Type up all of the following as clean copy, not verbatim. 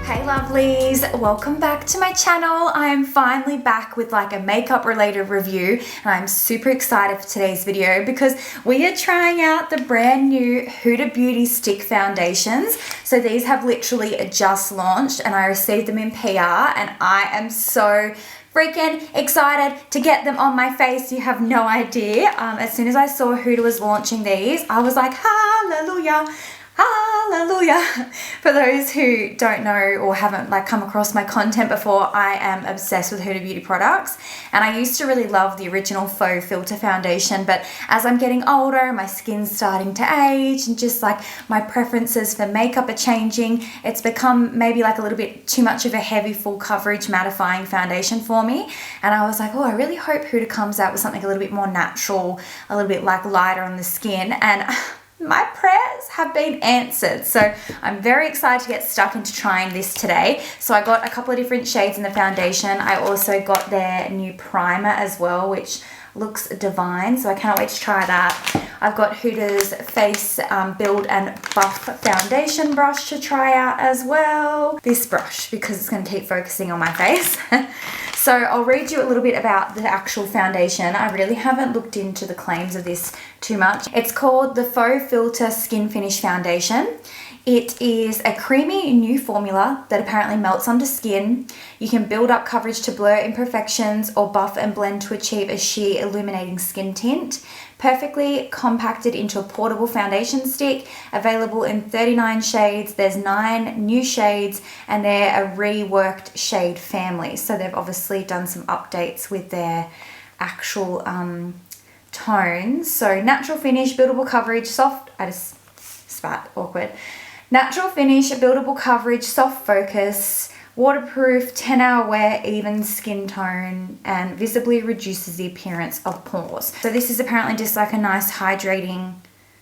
Hey lovelies, welcome back to my channel. I am finally back with like a makeup related review and I'm super excited for today's video because we are trying out the brand new Huda Beauty stick foundations. So these have literally just launched and I received them in PR and I am so freaking excited to get them on my face. You have no idea. As soon as I saw Huda was launching these, I was like, hallelujah. Hallelujah. For those who don't know or haven't like come across my content before, I am obsessed with Huda Beauty products and I used to really love the original Faux filter foundation, but as I'm getting older, my skin's starting to age and just like my preferences for makeup are changing. It's become maybe like a little bit too much of a heavy full coverage mattifying foundation for me, and I was like, oh, I really hope Huda comes out with something a little bit more natural, a little bit like lighter on the skin, and my prayers have been answered. So I'm very excited to get stuck into trying this today. So I got a couple of different shades in the foundation. I also got their new primer as well, which looks divine. So I can't wait to try that. I've got Huda's Face Build and Buff Foundation brush to try out as well. This brush, because it's going to keep focusing on my face. So I'll read you a little bit about the actual foundation. I really haven't looked into the claims of this too much. It's called the Faux Filter Skin Finish Foundation. It is a creamy new formula that apparently melts under skin. You can build up coverage to blur imperfections or buff and blend to achieve a sheer illuminating skin tint. Perfectly compacted into a portable foundation stick, available in 39 shades. There's 9 new shades and they're a reworked shade family. So they've obviously done some updates with their actual tones. So natural finish, buildable coverage, soft, I just spat, awkward. Natural finish, buildable coverage, soft focus, waterproof, 10-hour wear, even skin tone, and visibly reduces the appearance of pores. So this is apparently just like a nice hydrating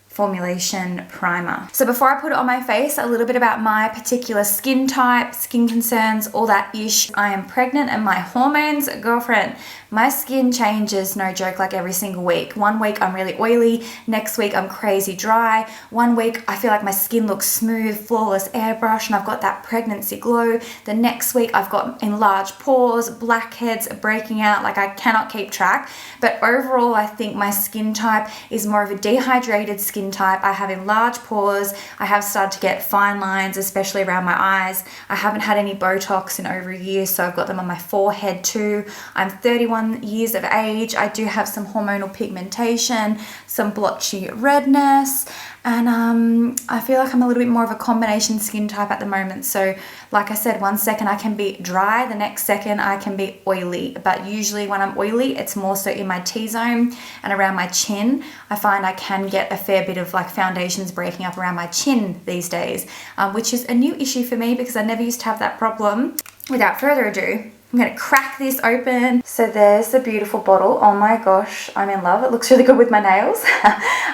formulation primer. So before I put it on my face, a little bit about my particular skin type, skin concerns, all that ish. I am pregnant and my hormones, girlfriend, my skin changes, no joke, like every single week. One week I'm really oily, next week I'm crazy dry. One week I feel like my skin looks smooth, flawless airbrush, and I've got that pregnancy glow. The next week I've got enlarged pores, blackheads breaking out, like I cannot keep track. But overall, I think my skin type is more of a dehydrated skin type. I have enlarged pores. I have started to get fine lines, especially around my eyes. I haven't had any Botox in over a year, so I've got them on my forehead too. I'm 31 years of age. I do have some hormonal pigmentation, some blotchy redness, and I feel like I'm a little bit more of a combination skin type at the moment. So like I said, one second I can be dry, the next second I can be oily, but usually when I'm oily it's more so in my T-zone and around my chin. I find I can get a fair bit of like foundations breaking up around my chin these days, which is a new issue for me because I never used to have that problem. Without further ado, I'm going to crack this open. So there's the beautiful bottle. Oh my gosh, I'm in love. It looks really good with my nails.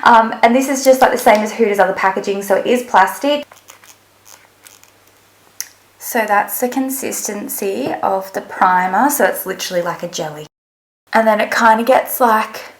And this is just like the same as Huda's other packaging, so it is plastic. So that's the consistency of the primer. So it's literally like a jelly. And then it kind of gets like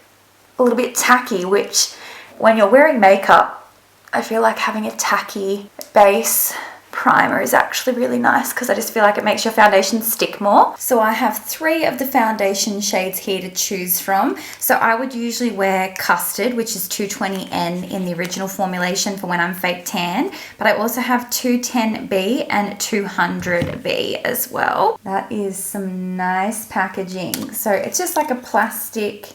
a little bit tacky, which when you're wearing makeup, I feel like having a tacky base primer is actually really nice because I just feel like it makes your foundation stick more. So I have 3 of the foundation shades here to choose from. So I would usually wear Custard, which is 220N in the original formulation for when I'm fake tan, but I also have 210B and 200B as well. That is some nice packaging. So it's just like a plastic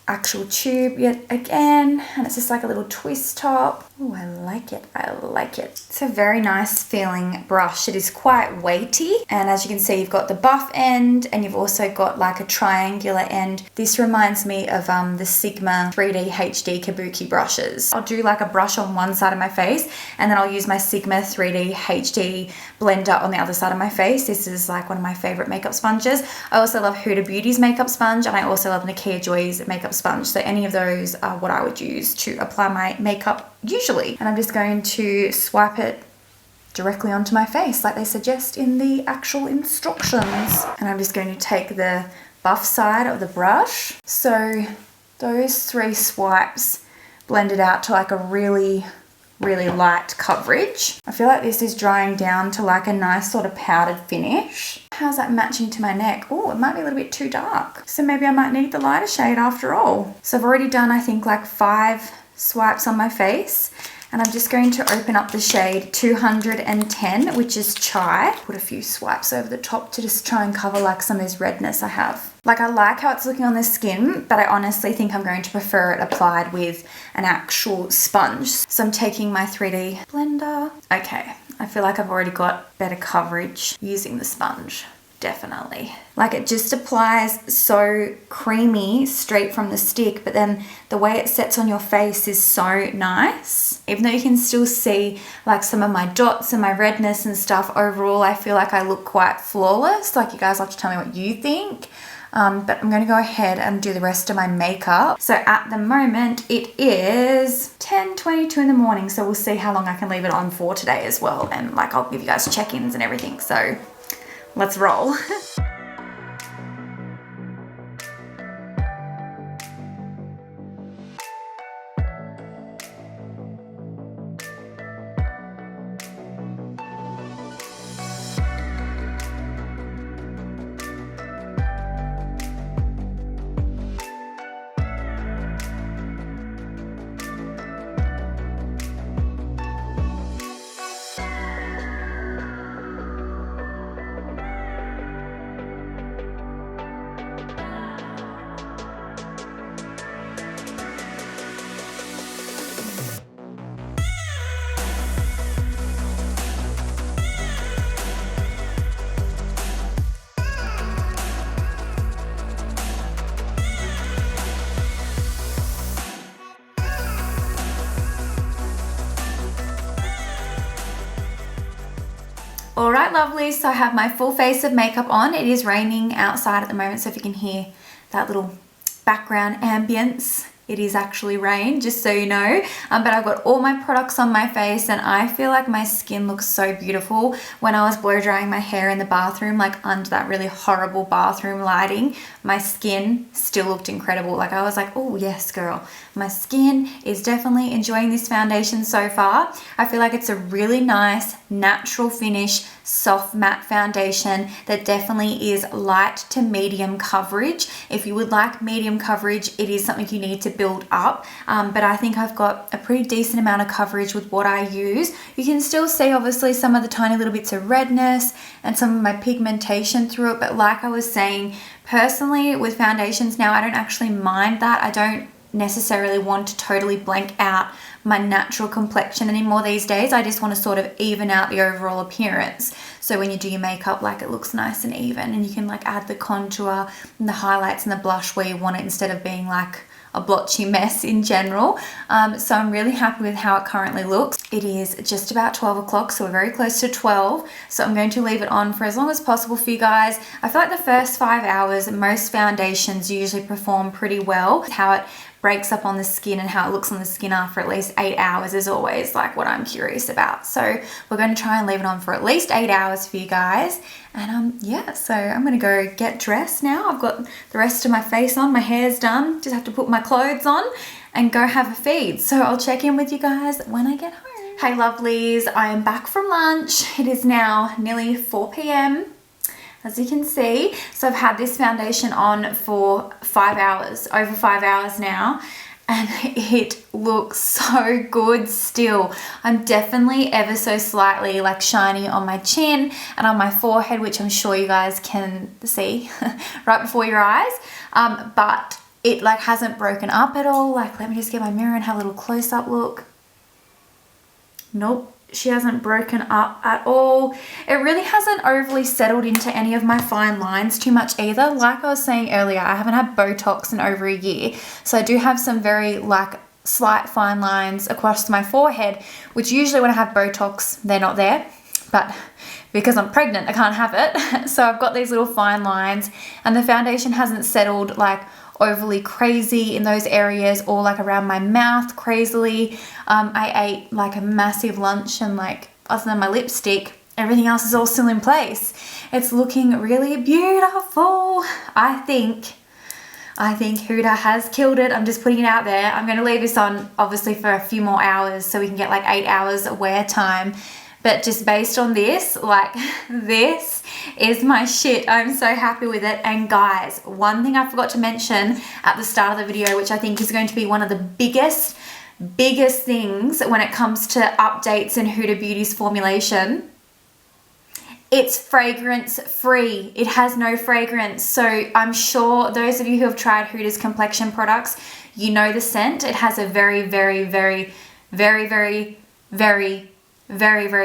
actual tube yet again, and it's just like a little twist top. Oh, I like it. I like it. It's a very nice feeling brush. It is quite weighty, and as you can see, you've got the buff end and you've also got like a triangular end. This reminds me of the Sigma 3D HD Kabuki brushes. I'll do like a brush on one side of my face and then I'll use my Sigma 3D HD blender on the other side of my face. This is like one of my favorite makeup sponges. I also love Huda Beauty's makeup sponge, and I also love Nakia Joy's makeup sponge. So any of those are what I would use to apply my makeup usually. And I'm just going to swipe it directly onto my face like they suggest in the actual instructions. And I'm just going to take the buff side of the brush. So those 3 swipes blend it out to like a really really light coverage. I feel like this is drying down to like a nice sort of powdered finish. How's that matching to my neck? Oh, it might be a little bit too dark. So maybe I might need the lighter shade after all. So I've already done, I think, like 5 swipes on my face. And I'm just going to open up the shade 210, which is Chai. Put a few swipes over the top to just try and cover like some of this redness I have. Like, I like how it's looking on the skin, but I honestly think I'm going to prefer it applied with an actual sponge. So I'm taking my 3D blender. Okay, I feel like I've already got better coverage using the sponge. Definitely. Like, it just applies so creamy straight from the stick, but then the way it sets on your face is so nice. Even though you can still see like some of my dots and my redness and stuff, overall I feel like I look quite flawless. Like, you guys have to tell me what you think. But I'm going to go ahead and do the rest of my makeup. So at the moment it is 10:22 in the morning, so we'll see how long I can leave it on for today as well, and like I'll give you guys check-ins and everything. So let's roll. Alright lovelies, so I have my full face of makeup on. It is raining outside at the moment, so if you can hear that little background ambience, it is actually rain, just so you know. But I've got all my products on my face and I feel like my skin looks so beautiful. When I was blow drying my hair in the bathroom, like under that really horrible bathroom lighting, my skin still looked incredible. Like, I was like, oh yes girl, my skin is definitely enjoying this foundation so far. I feel like it's a really nice natural finish, soft matte foundation that definitely is light to medium coverage. If you would like medium coverage, it is something you need to build up, but I think I've got a pretty decent amount of coverage with what I use. You can still see obviously some of the tiny little bits of redness and some of my pigmentation through it, but like I was saying, personally with foundations now, I don't actually mind that. I don't necessarily want to totally blank out my natural complexion anymore these days. I just want to sort of even out the overall appearance. So when you do your makeup, like, it looks nice and even, and you can like add the contour and the highlights and the blush where you want it instead of being like a blotchy mess in general. So I'm really happy with how it currently looks. It is just about 12 o'clock, so we're very close to 12. So I'm going to leave it on for as long as possible for you guys. I feel like the first 5 hours, most foundations usually perform pretty well. How it breaks up on the skin and how it looks on the skin after at least 8 hours is always like what I'm curious about. So we're going to try and leave it on for at least 8 hours for you guys. And yeah, so I'm gonna go get dressed now. I've got the rest of my face on, my hair's done, just have to put my clothes on and go have a feed. So I'll check in with you guys when I get home. Hey lovelies, I am back from lunch. It is now nearly 4 p.m. as you can see. So I've had this foundation on for 5 hours, over 5 hours now, and it looks so good still. I'm definitely ever so slightly like shiny on my chin and on my forehead, which I'm sure you guys can see right before your eyes, but it like hasn't broken up at all. Like, let me just get my mirror and have a little close-up look. Nope. She hasn't broken up at all. It really hasn't overly settled into any of my fine lines too much either. Like I was saying earlier, I haven't had Botox in over a year. So I do have some very like slight fine lines across my forehead, which usually when I have Botox, they're not there. But because I'm pregnant, I can't have it. So I've got these little fine lines and the foundation hasn't settled like overly crazy in those areas or like around my mouth crazily. I ate like a massive lunch and like other than my lipstick, everything else is all still in place. It's looking really beautiful. I think I think Huda has killed it. I'm just putting it out there. I'm going to leave this on obviously for a few more hours so we can get like 8 hours wear time. But just based on this, like this is my shit. I'm so happy with it. And guys, one thing I forgot to mention at the start of the video, which I think is going to be one of the biggest things when it comes to updates in Huda Beauty's formulation. It's fragrance free. It has no fragrance. So I'm sure those of you who have tried Huda's complexion products, you know the scent. It has a very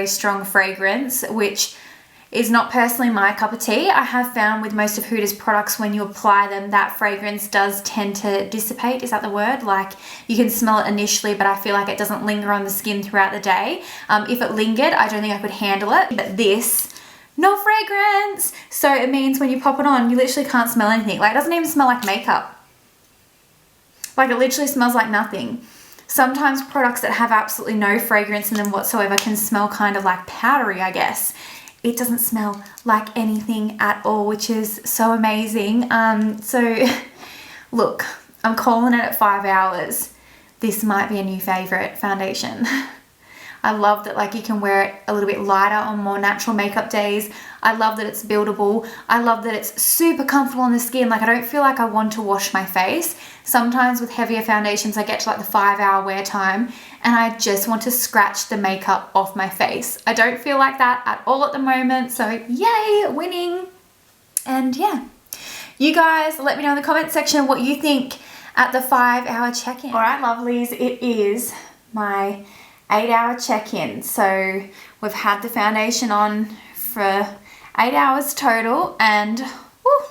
strong fragrance, which is not personally my cup of tea. I have found with most of Huda's products, when you apply them, that fragrance does tend to dissipate. Is that the word? Like, you can smell it initially, but I feel like it doesn't linger on the skin throughout the day. If it lingered, I don't think I could handle it. But this, no fragrance. So it means when you pop it on, you literally can't smell anything. Like, it doesn't even smell like makeup. Like, it literally smells like nothing. Sometimes products that have absolutely no fragrance in them whatsoever can smell kind of like powdery, I guess. It doesn't smell like anything at all, which is so amazing. So look, I'm calling it at 5 hours. This might be a new favorite foundation. I love that, like, you can wear it a little bit lighter on more natural makeup days. I love that it's buildable. I love that it's super comfortable on the skin. Like, I don't feel like I want to wash my face. Sometimes with heavier foundations, I get to like the 5 hour wear time and I just want to scratch the makeup off my face. I don't feel like that at all at the moment. So yay, winning. And yeah, you guys let me know in the comment section what you think at the 5 hour check-in. All right, lovelies, it is my 8 hour check-in. So we've had the foundation on for 8 hours total, and whew,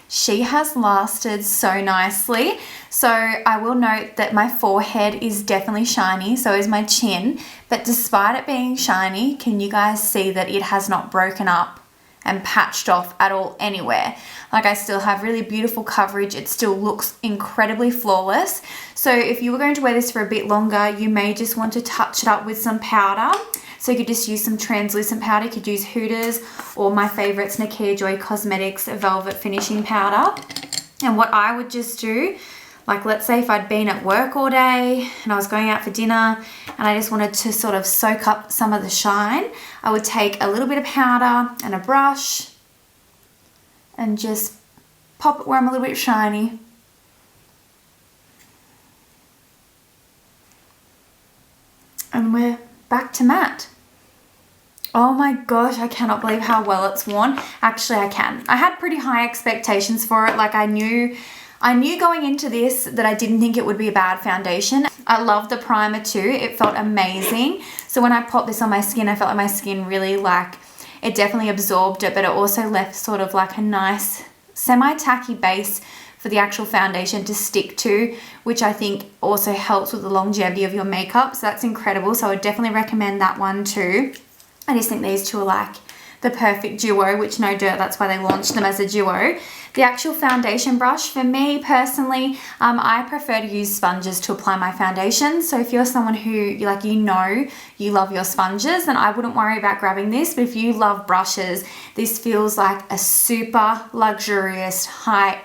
she has lasted so nicely. So I will note that my forehead is definitely shiny, so is my chin, but despite it being shiny, can you guys see that it has not broken up and patched off at all anywhere? Like, I still have really beautiful coverage. It still looks incredibly flawless. So if you were going to wear this for a bit longer, you may just want to touch it up with some powder. So you could just use some translucent powder. You could use Huda's or my favorites, Nakia Joy Cosmetics Velvet Finishing Powder. And what I would just do, like, let's say if I'd been at work all day and I was going out for dinner and I just wanted to sort of soak up some of the shine, I would take a little bit of powder and a brush and just pop it where I'm a little bit shiny. And we're back to matte. Oh my gosh, I cannot believe how well it's worn. Actually, I can. I had pretty high expectations for it. Like, I knew going into this that I didn't think it would be a bad foundation. I love the primer too. It felt amazing. So when I popped this on my skin, I felt like my skin really, like, it definitely absorbed it, but it also left sort of like a nice semi-tacky base for the actual foundation to stick to, which I think also helps with the longevity of your makeup. So that's incredible. So I would definitely recommend that one too. I just think these two are like the perfect duo, which no dirt, that's why they launched them as a duo. The actual foundation brush, for me personally, I prefer to use sponges to apply my foundation. So if you're someone who, you love your sponges, then I wouldn't worry about grabbing this. But if you love brushes, this feels like a super luxurious, high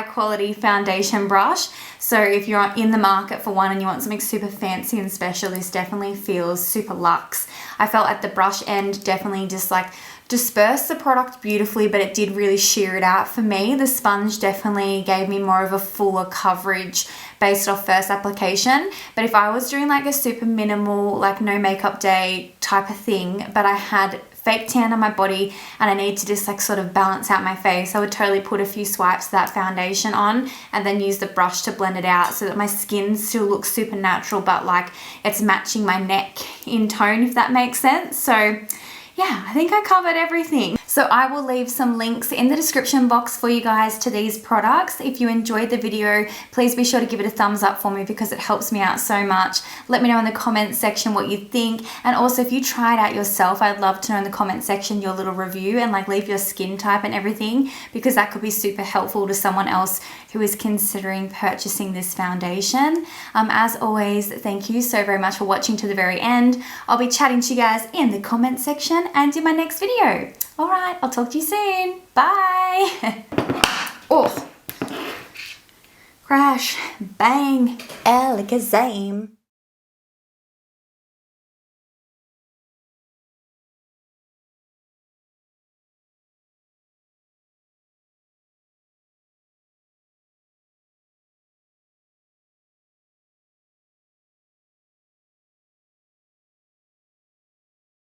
quality foundation brush. So if you're in the market for one and you want something super fancy and special, this definitely feels super luxe. I felt at the brush end definitely just like dispersed the product beautifully, but it did really sheer it out for me. The sponge definitely gave me more of a fuller coverage based off first application. But if I was doing like a super minimal, like no makeup day type of thing, but I had fake tan on my body and I need to just like sort of balance out my face, I would totally put a few swipes of that foundation on and then use the brush to blend it out so that my skin still looks super natural, but like it's matching my neck in tone, if that makes sense. So yeah, I think I covered everything. So I will leave some links in the description box for you guys to these products. If you enjoyed the video, please be sure to give it a thumbs up for me because it helps me out so much. Let me know in the comments section what you think. And also if you try it out yourself, I'd love to know in the comment section your little review and like leave your skin type and everything, because that could be super helpful to someone else who is considering purchasing this foundation. As always, thank you so very much for watching to the very end. I'll be chatting to you guys in the comment section and in my next video. All right, I'll talk to you soon. Bye. Oh, crash, bang, Alakazam.